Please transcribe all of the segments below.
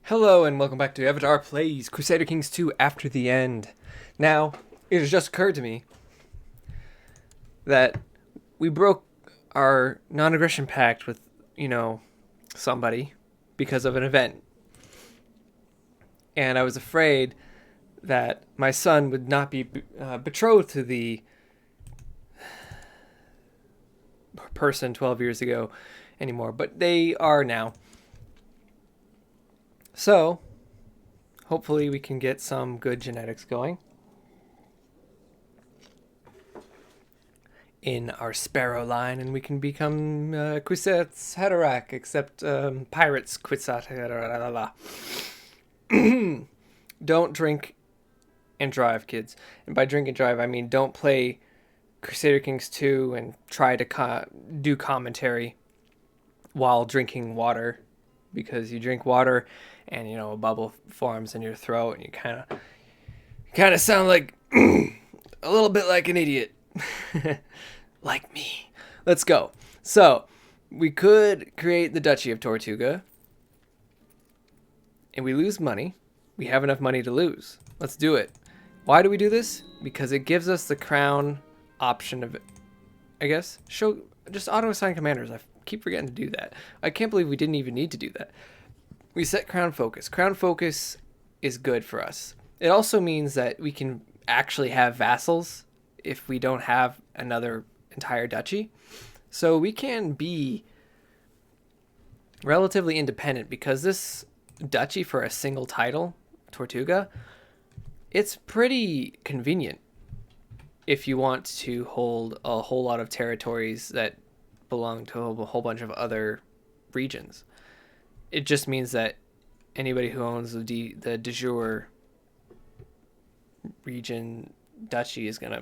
Hello and welcome back to Avatar Plays Crusader Kings 2 After the End. Now, it has just occurred to me that we broke our non-aggression pact with, somebody because of an event. And I was afraid that my son would not be betrothed to the person 12 years ago anymore, but they are now. So, hopefully we can get some good genetics going in our Sparrow line, and we can become Kwisatz Haderach, except pirates Kwisatz Haderach. Don't drink and drive, kids. And by drink and drive, I mean don't play Crusader Kings 2 and try to do commentary while drinking water, because you drink water and a bubble forms in your throat and you kind of sound like a little bit like an idiot. Like me. Let's go. So we could create the Duchy of Tortuga and we lose money. We have enough money to lose. Let's do it. Why do we do this? Because it gives us the crown option of, I guess, show just auto assign commanders. I keep forgetting to do that. I can't believe we didn't even need to do that. We set crown focus. Crown focus is good for us. It also means that we can actually have vassals if we don't have another entire duchy. So we can be relatively independent, because this duchy for a single title, Tortuga, it's pretty convenient if you want to hold a whole lot of territories that belong to a whole bunch of other regions. It just means that anybody who owns the de jure region duchy is gonna,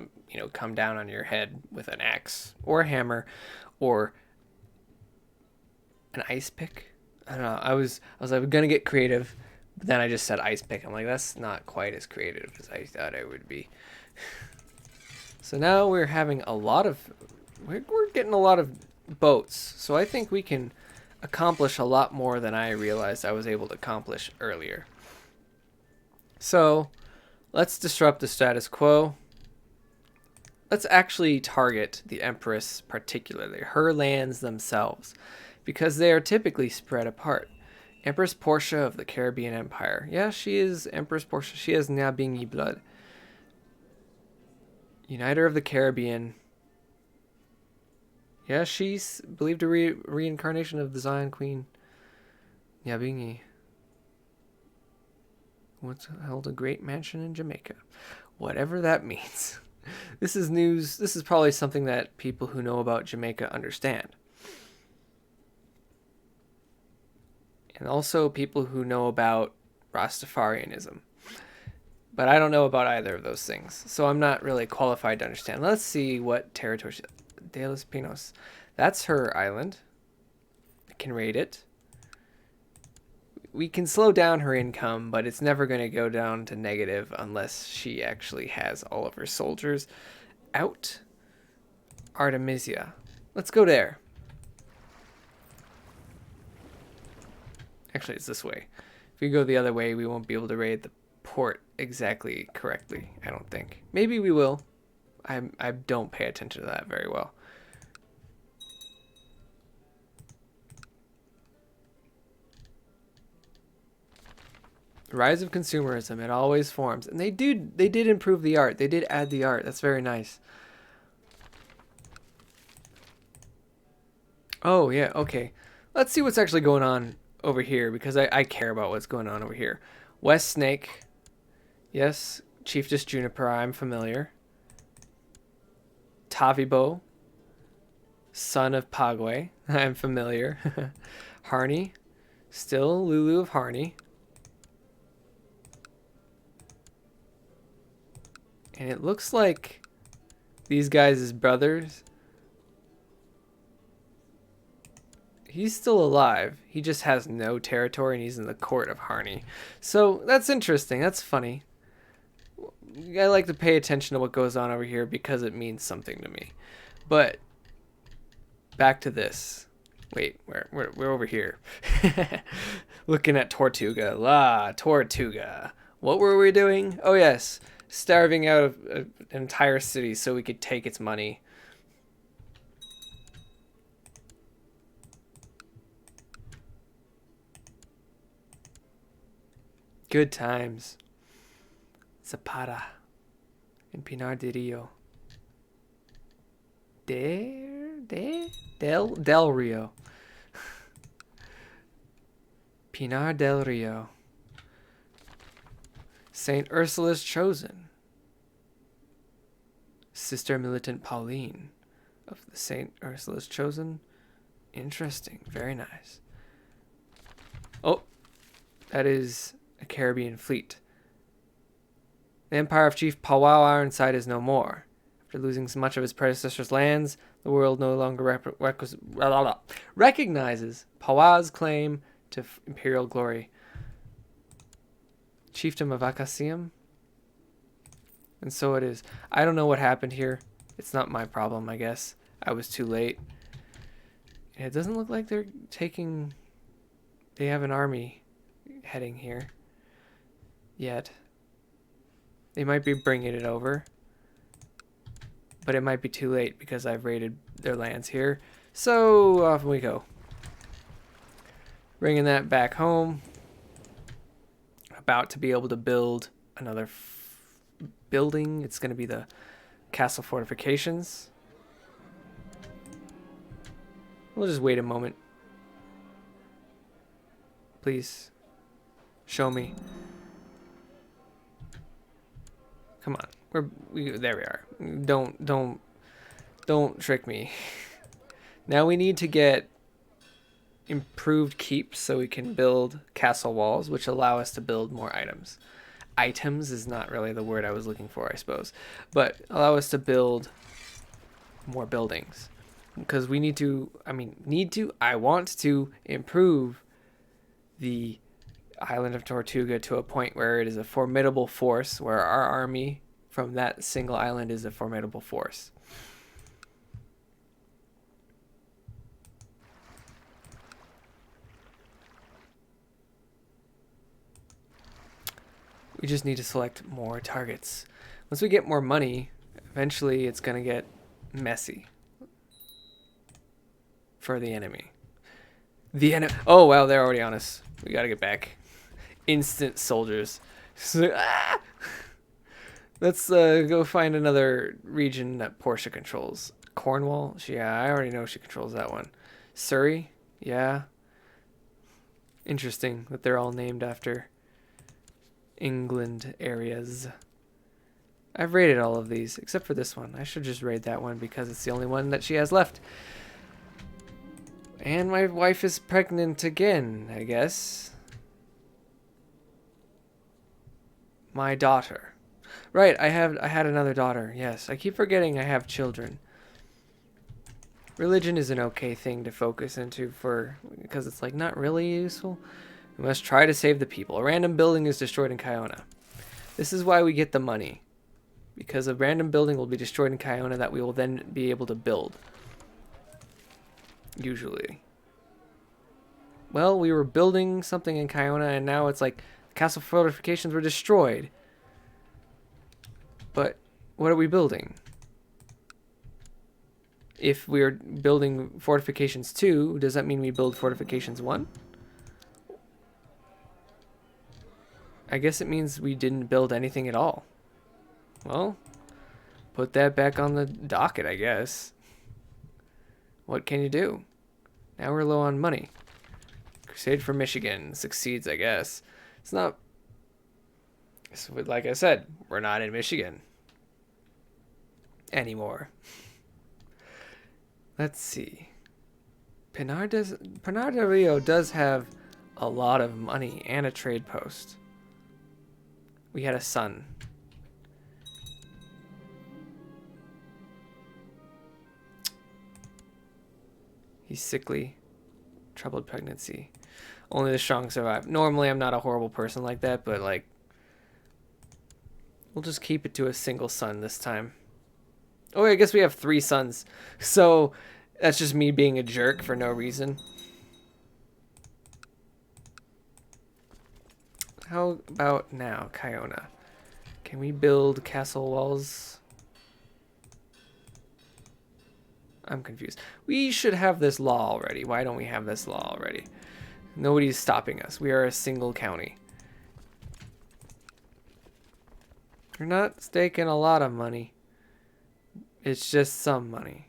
come down on your head with an axe or a hammer or an ice pick. I don't know. I was like gonna get creative, but then I just said ice pick. I'm like, that's not quite as creative as I thought it would be. So now we're having we're getting a lot of boats. So I think we can accomplish a lot more than I realized I was able to accomplish earlier. So let's disrupt the status quo. Let's actually target the Empress particularly, her lands themselves, because they are typically spread apart. Empress Portia of the Caribbean Empire. Yeah, she is Empress Portia. She has Nyabingi blood. Uniter of the Caribbean. Yeah, she's believed a reincarnation of the Zion Queen, Nyabingi. Once held a great mansion in Jamaica. Whatever that means. This is news. This is probably something that people who know about Jamaica understand. And also people who know about Rastafarianism. But I don't know about either of those things, so I'm not really qualified to understand. Let's see what territory. De los Pinos. That's her island. I can raid it. We can slow down her income, but it's never going to go down to negative unless she actually has all of her soldiers out. Artemisia. Let's go there. Actually, it's this way. If we go the other way, we won't be able to raid the port exactly correctly, I don't think. Maybe we will. I don't pay attention to that very well. Rise of consumerism. It always forms. And they did improve the art. They did add the art. That's very nice. Oh, yeah, okay. Let's see what's actually going on over here, because I care about what's going on over here. West Snake. Yes. Chiefess Juniper, I'm familiar. Tavibo. Son of Pagwe. I'm familiar. Harney. Still Lulu of Harney. And it looks like these guys' brothers. He's still alive. He just has no territory and he's in the court of Harney. So that's interesting. That's funny. I like to pay attention to what goes on over here because it means something to me. But back to this. Wait, we're over here. Looking at Tortuga. La Tortuga. What were we doing? Oh yes, starving out of an entire city so we could take its money. Good times. Zapata and Pinar de Rio. Del Rio. Pinar del Rio. Saint Ursula's chosen. Sister Militant Pauline of the Saint Ursula's chosen. Interesting. Very nice. Oh, that is a Caribbean fleet. The empire of Chief Powwow Ironside is no more. After losing so much of his predecessor's lands, the world no longer recognizes Powwow's claim to imperial glory. Chiefdom of Acacium? And so it is. I don't know what happened here. It's not my problem, I guess. I was too late. And it doesn't look like they're taking... They have an army heading here. Yet. They might be bringing it over. But it might be too late because I've raided their lands here. So off we go. Bringing that back home. About to be able to build another building. It's going to be the castle fortifications. We'll just wait a moment. Please. Show me. Come on. There we are. Don't trick me. Now we need to get improved keeps so we can build castle walls, which allow us to build more items. Items is not really the word I was looking for, I suppose, but allow us to build more buildings because we need to. I want to improve the island of Tortuga to a point where it is a formidable force, where our army from that single island is a formidable force. We just need to select more targets. Once we get more money, eventually it's going to get messy for the enemy. Oh, wow, they're already on us. We got to get back. Instant soldiers. Let's go find another region that Portia controls. Cornwall? Yeah, I already know she controls that one. Surrey? Yeah. Interesting that they're all named after England areas. I've raided all of these, except for this one. I should just raid that one because it's the only one that she has left. And my wife is pregnant again, I guess. My daughter. Right, I had another daughter. Yes, I keep forgetting I have children. Religion is an okay thing to focus into because it's like not really useful. We must try to save the people. A random building is destroyed in Kiona. This is why we get the money. Because a random building will be destroyed in Kiona that we will then be able to build. Usually. Well, we were building something in Kiona and now it's like castle fortifications were destroyed. But what are we building? If we're building fortifications 2, does that mean we build fortifications 1? I guess it means we didn't build anything at all. Well, put that back on the docket, I guess. What can you do? Now we're low on money. Crusade for Michigan succeeds, I guess. It's not... Like I said, we're not in Michigan anymore. Let's see. Pinar del Rio does have a lot of money and a trade post. We had a son. He's sickly. Troubled pregnancy. Only the strong survive. Normally I'm not a horrible person like that, but like... We'll just keep it to a single son this time. Oh, I guess we have 3 sons. So That's just me being a jerk for no reason. How about now, Kiona? Can we build castle walls? I'm confused. We should have this law already. Why don't we have this law already? Nobody's stopping us. We are a single county. We're not staking a lot of money. It's just some money.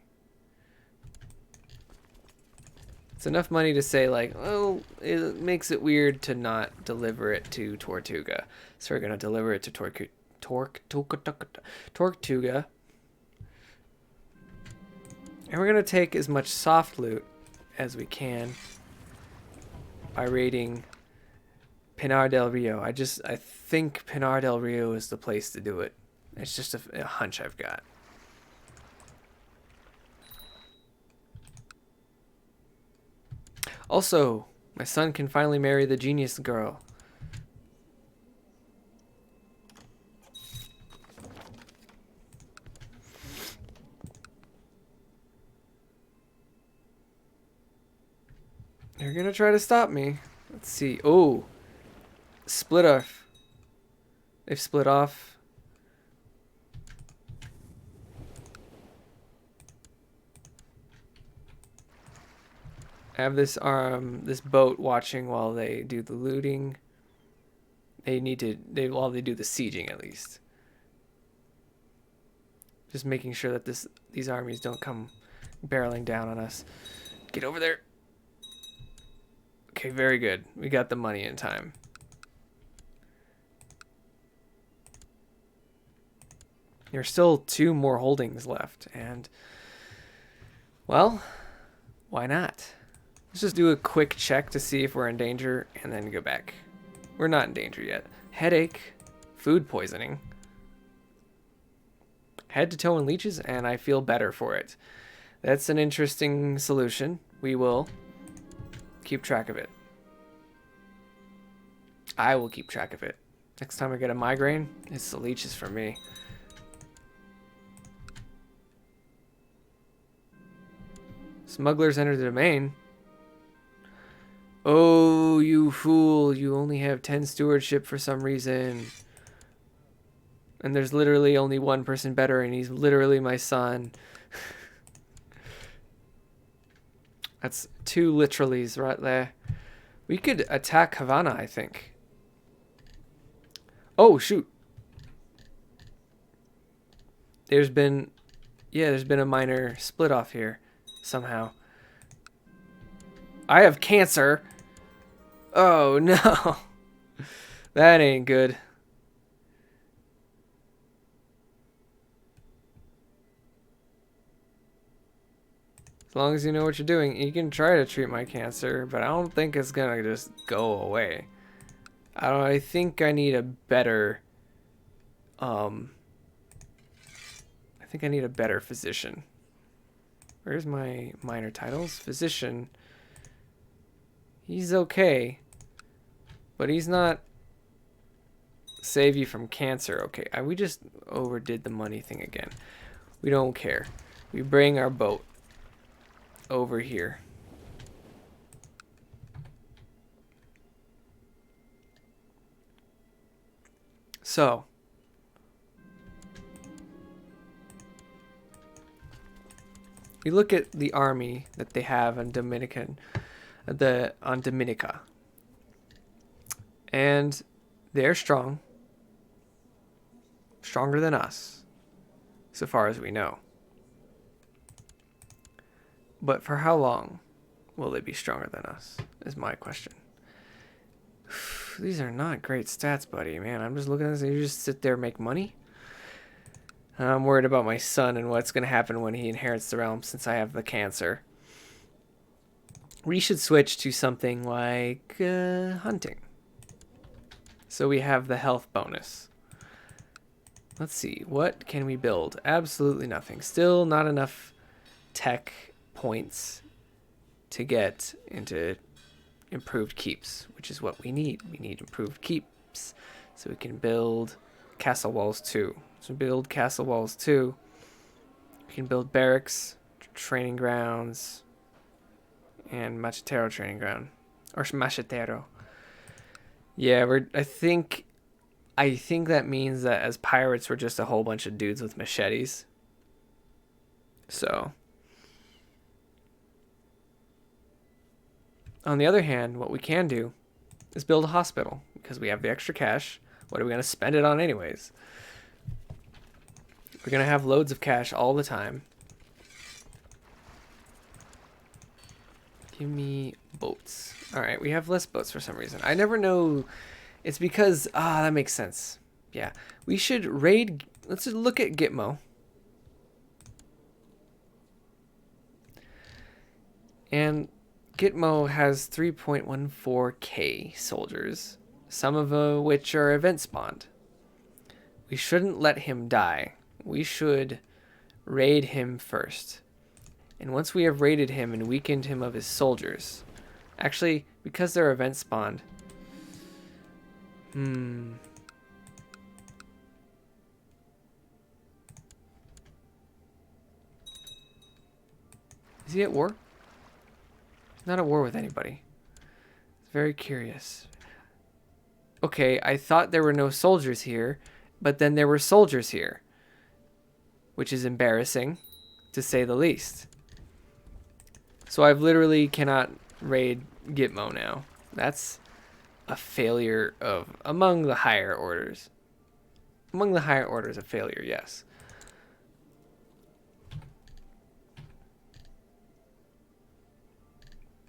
It's enough money to say, like, oh, it makes it weird to not deliver it to Tortuga. So we're going to deliver it to Tortuga. And we're going to take as much soft loot as we can by raiding Pinar del Rio. I think Pinar del Rio is the place to do it. It's just a hunch I've got. Also, my son can finally marry the genius girl. They're gonna try to stop me. Let's see. Oh, split off. They've split off. I have this this boat watching while they do the looting. While they do the sieging at least. Just making sure that these armies don't come barreling down on us. Get over there. Okay, very good. We got the money in time. There's still 2 more holdings left, and well, why not? Let's just do a quick check to see if we're in danger and then go back. We're not in danger yet. Headache, food poisoning, head to toe and leeches, and I feel better for it. That's an interesting solution. We will keep track of it. I will keep track of it. Next time I get a migraine, it's the leeches for me. Smugglers enter the domain. Oh, you fool. You only have 10 stewardship for some reason. And there's literally only one person better, and he's literally my son. That's 2 literallys right there. We could attack Havana, I think. Oh, shoot. There's been a minor split off here somehow. I have cancer. Oh, no. That ain't good. As long as you know what you're doing, you can try to treat my cancer, but I don't think it's gonna just go away. I think I need a better, I think I need a better physician. Where's my minor titles? Physician. He's okay, but he's not save you from cancer. Okay, we just overdid the money thing again. We don't care. We bring our boat over here. So, we look at the army that they have on Dominica, and they're strong, stronger than us, so far as we know. But for how long will they be stronger than us, is my question. These are not great stats, buddy, man. I'm just looking at this and you just sit there and make money. I'm worried about my son and what's going to happen when he inherits the realm since I have the cancer. We should switch to something like hunting. So we have the health bonus. Let's see. What can we build? Absolutely nothing. Still not enough tech points to get into improved keeps, which is what we need. We need improved keeps so we can build castle walls too. So build castle walls too. We can build barracks, training grounds and Machetero training ground. Or Machetero. Yeah, I think that means that as pirates we're just a whole bunch of dudes with machetes. So on the other hand, what we can do is build a hospital because we have the extra cash. What are we going to spend it on anyways? We're going to have loads of cash all the time. Give me boats. All right, we have less boats for some reason. I never know. It's because, that makes sense. Yeah, we should raid. Let's look at Gitmo. And Gitmo has 3.14k soldiers, some of which are event spawned. We shouldn't let him die. We should raid him first. And once we have raided him and weakened him of his soldiers, actually, because they're event spawned, is he at war? He's not at war with anybody. It's very curious. Okay, I thought there were no soldiers here, but then there were soldiers here, which is embarrassing, to say the least. So I've literally cannot raid Gitmo now. That's a failure of among the higher orders. Among the higher orders, a failure, yes.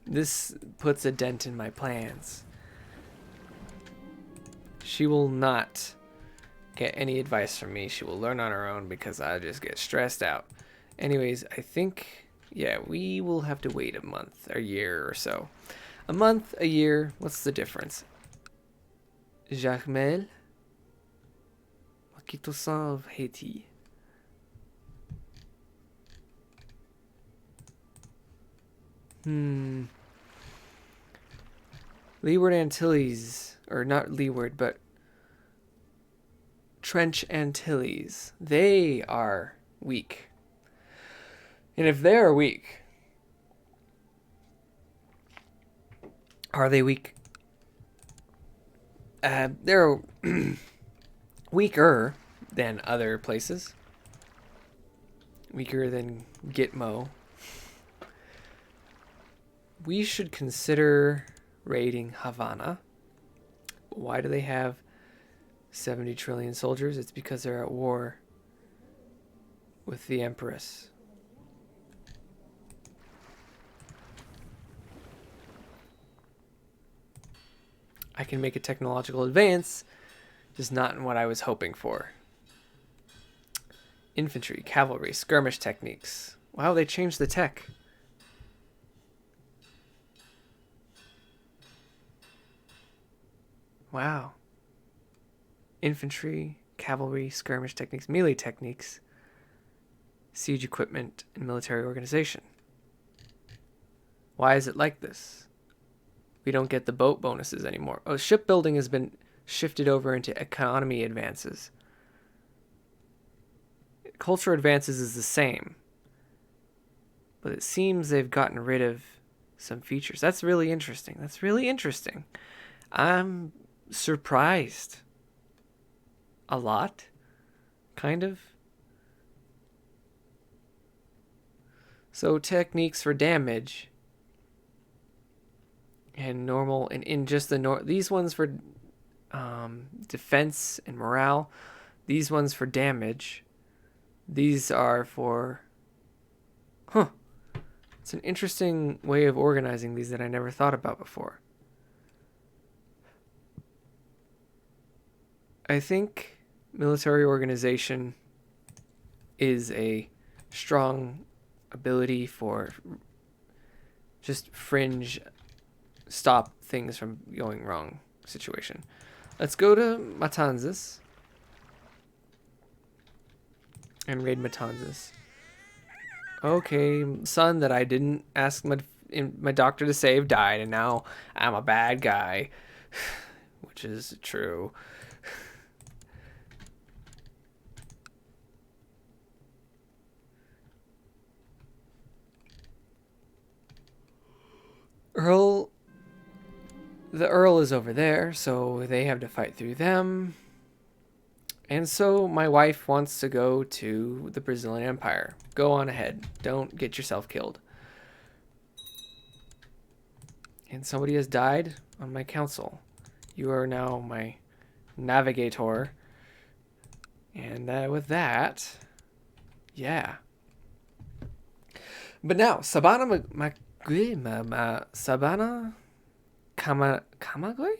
This puts a dent in my plans. She will not get any advice from me. She will learn on her own because I just get stressed out. Anyways, I think, yeah, we will have to wait a month, a year or so. A month, a year, what's the difference? Jacmel, Makitosan of Haiti. Leeward Antilles, or not Leeward, but Trench Antilles. They are weak. And if they are weak, are they weak? They're weaker than other places. Weaker than Gitmo. We should consider raiding Havana. Why do they have 70 trillion soldiers? It's because they're at war with the Empress. I can make a technological advance, just not in what I was hoping for. Infantry, cavalry, skirmish techniques. Wow, they changed the tech. Wow. Infantry, cavalry, skirmish techniques, melee techniques, siege equipment, and military organization. Why is it like this? We don't get the boat bonuses anymore. Oh, shipbuilding has been shifted over into economy advances. Culture advances is the same, but it seems they've gotten rid of some features. That's really interesting. That's really interesting. I'm surprised. A lot, kind of. So techniques for damage and normal, and in just the these ones for defense and morale, these ones for damage, these are for it's an interesting way of organizing these that I never thought about before. I think military organization is a strong ability for just fringe stop things from going wrong situation. Let's go to Matanzas and raid Matanzas. Okay, son that I didn't ask my doctor to save died, and now I'm a bad guy, which is true. the Earl is over there, so they have to fight through them. And so my wife wants to go to the Brazilian Empire. Go on ahead. Don't get yourself killed. And somebody has died on my council. You are now my navigator. And with that, yeah. But now, Sabana Sabana Kamagui?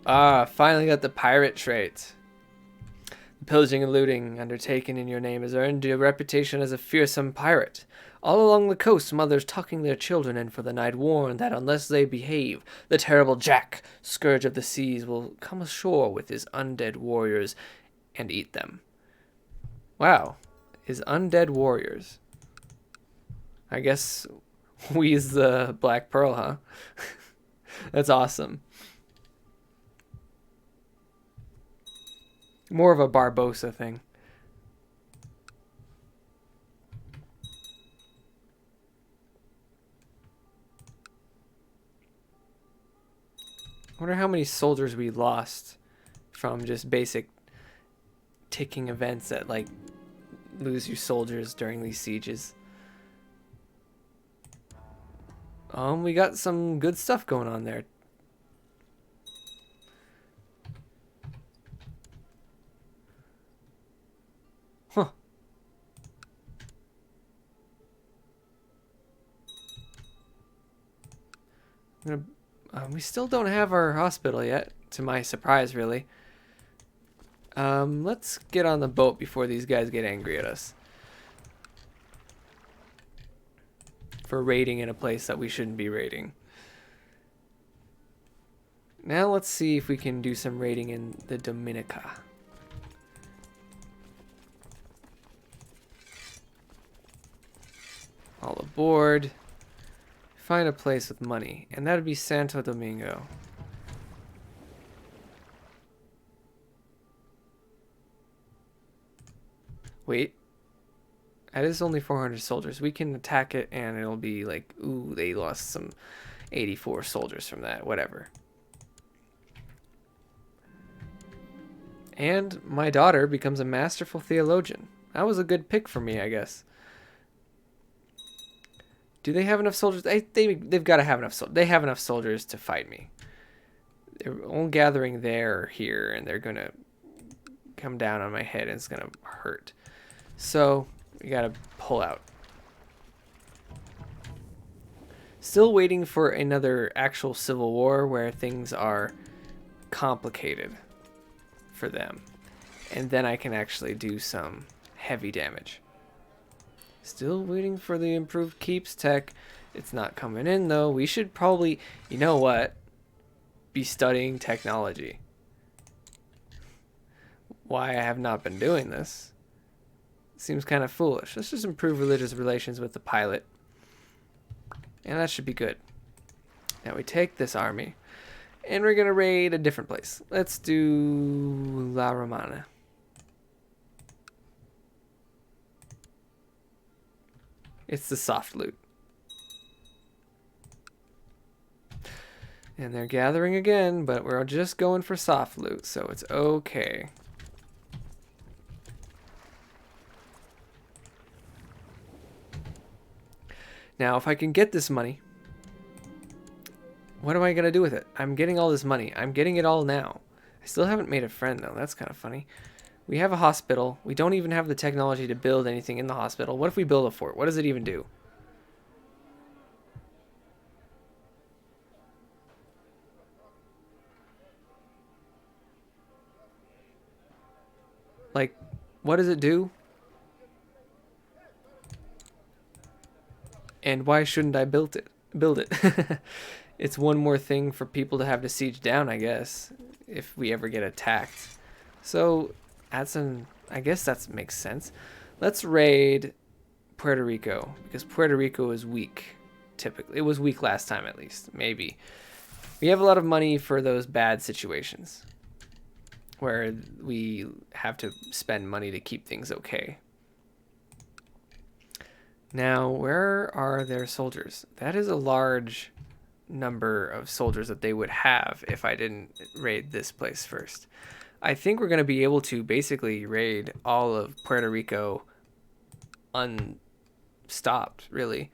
Ah, finally got the pirate trait. The pillaging and looting undertaken in your name has earned you a reputation as a fearsome pirate. All along the coast, mothers tucking their children in for the night warn that unless they behave, the terrible Jack, scourge of the seas, will come ashore with his undead warriors and eat them. Wow, his undead warriors. I guess we's the Black Pearl, huh? That's awesome. More of a Barbossa thing. I wonder how many soldiers we lost from just basic ticking events that like lose your soldiers during these sieges. We got some good stuff going on there. Huh. We still don't have our hospital yet, to my surprise, really. Let's get on the boat before these guys get angry at us. For raiding in a place that we shouldn't be raiding. Now let's see if we can do some raiding in the Dominica. All aboard. Find a place with money, and that would be Santo Domingo. Wait. That is only 400 soldiers. We can attack it, and it'll be like, ooh, they lost some 84 soldiers from that. Whatever. And my daughter becomes a masterful theologian. That was a good pick for me, I guess. Do they have enough soldiers? They've got to have enough soldiers. They have enough soldiers to fight me. They're all gathering there or here, and they're going to come down on my head, and it's going to hurt. So we got to pull out. Still waiting for another actual civil war where things are complicated for them. And then I can actually do some heavy damage. Still waiting for the improved keeps tech. It's not coming in though. We should probably, you know what, be studying technology. Why I have not been doing this seems kind of foolish. Let's just improve religious relations with the pilot. And that should be good. Now we take this army and we're going to raid a different place. Let's do La Romana. It's the soft loot. And they're gathering again, but we're just going for soft loot, so it's okay. Now, if I can get this money, what am I going to do with it? I'm getting all this money. I'm getting it all now. I still haven't made a friend, though. That's kind of funny. We have a hospital. We don't even have the technology to build anything in the hospital. What if we build a fort? What does it even do? Like, what does it do? And why shouldn't I build it? It's one more thing for people to have to siege down, I guess, if we ever get attacked. So I guess that makes sense. Let's raid Puerto Rico, because Puerto Rico is weak, typically. It was weak last time, at least. Maybe. We have a lot of money for those bad situations where we have to spend money to keep things okay. Now, where are their soldiers? That is a large number of soldiers that they would have if I didn't raid this place first. I think we're going to be able to basically raid all of Puerto Rico unstopped, really.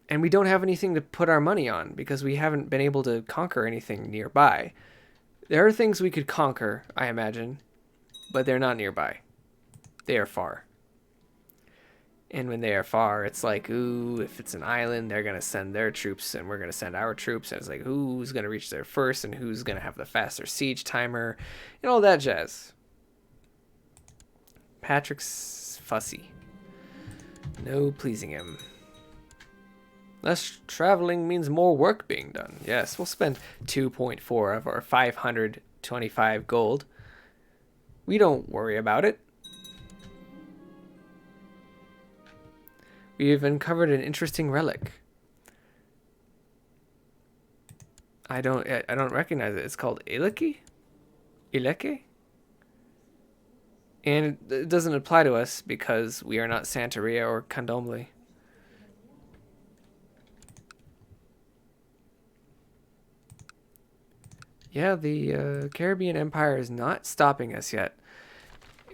And we don't have anything to put our money on because we haven't been able to conquer anything nearby. There are things we could conquer, I imagine, but they're not nearby. They are far. And when they are far, it's like, ooh, if it's an island, they're going to send their troops and we're going to send our troops. And it's like, who's going to reach there first and who's going to have the faster siege timer and all that jazz. Patrick's fussy. No pleasing him. Less traveling means more work being done. Yes, we'll spend 2.4 of our 525 gold. We don't worry about it. We've uncovered an interesting relic. I don't recognize it. It's called Ileki? Ileke? And it doesn't apply to us because we are not Santeria or Candomblé. Yeah, the Caribbean Empire is not stopping us yet.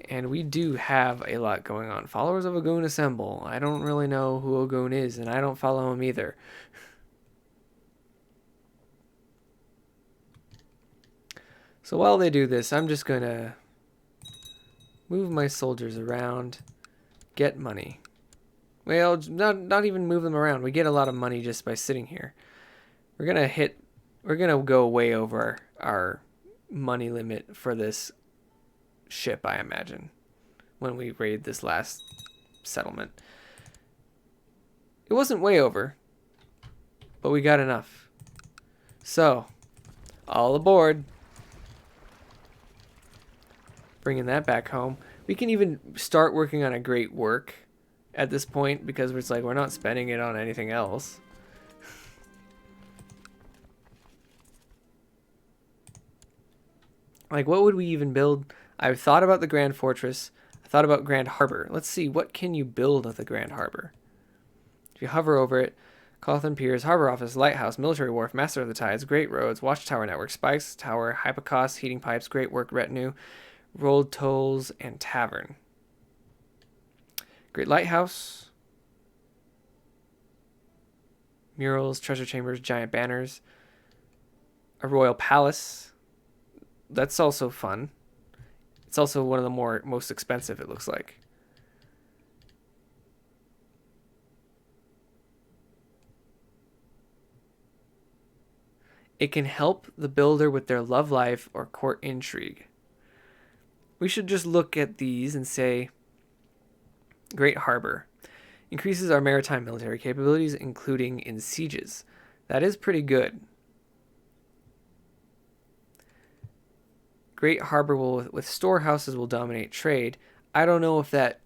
And we do have a lot going on. Followers of Ogun assemble. I don't really know who Ogun is, and I don't follow him either. So while they do this, I'm just going to move my soldiers around, get money. Well, not even move them around. We get a lot of money just by sitting here. We're going to go way over our money limit for this ship, I imagine, when we raid this last settlement. It wasn't way over, but we got enough. So, all aboard. Bringing that back home. We can even start working on a great work at this point because it's like we're not spending it on anything else. Like, what would we even build? I've thought about the Grand Fortress. I thought about Grand Harbor. Let's see, what can you build at the Grand Harbor? If you hover over it, Cawthon Piers, Harbor Office, Lighthouse, Military Wharf, Master of the Tides, Great Roads, Watchtower Network, Spikes Tower, Hypocos, Heating Pipes, Great Work Retinue, Rolled Tolls, and Tavern. Great Lighthouse. Murals, Treasure Chambers, Giant Banners. A Royal Palace. That's also fun. It's also one of the most expensive, it looks like. It can help the builder with their love life or court intrigue. We should just look at these and say, Great Harbor. Increases our maritime military capabilities, including in sieges. That is pretty good. Great Harbor with storehouses will dominate trade. I don't know if that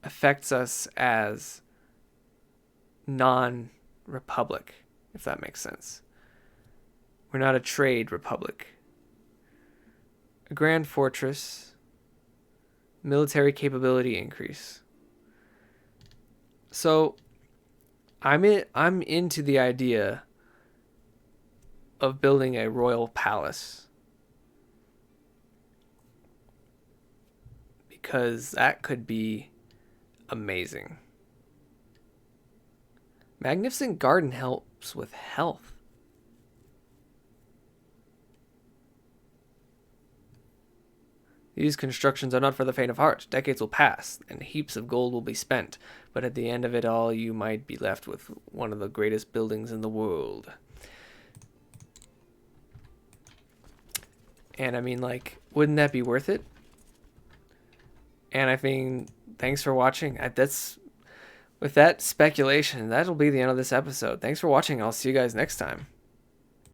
affects us as non-republic, if that makes sense. We're not a trade republic. A Grand Fortress. Military capability increase. So I'm into the idea of building a royal palace. Because that could be amazing. Magnificent garden helps with health. These constructions are not for the faint of heart. Decades will pass, and heaps of gold will be spent. But at the end of it all, you might be left with one of the greatest buildings in the world. And I mean, like, wouldn't that be worth it? And I think, thanks for watching. With that speculation, that'll be the end of this episode. Thanks for watching. I'll see you guys next time.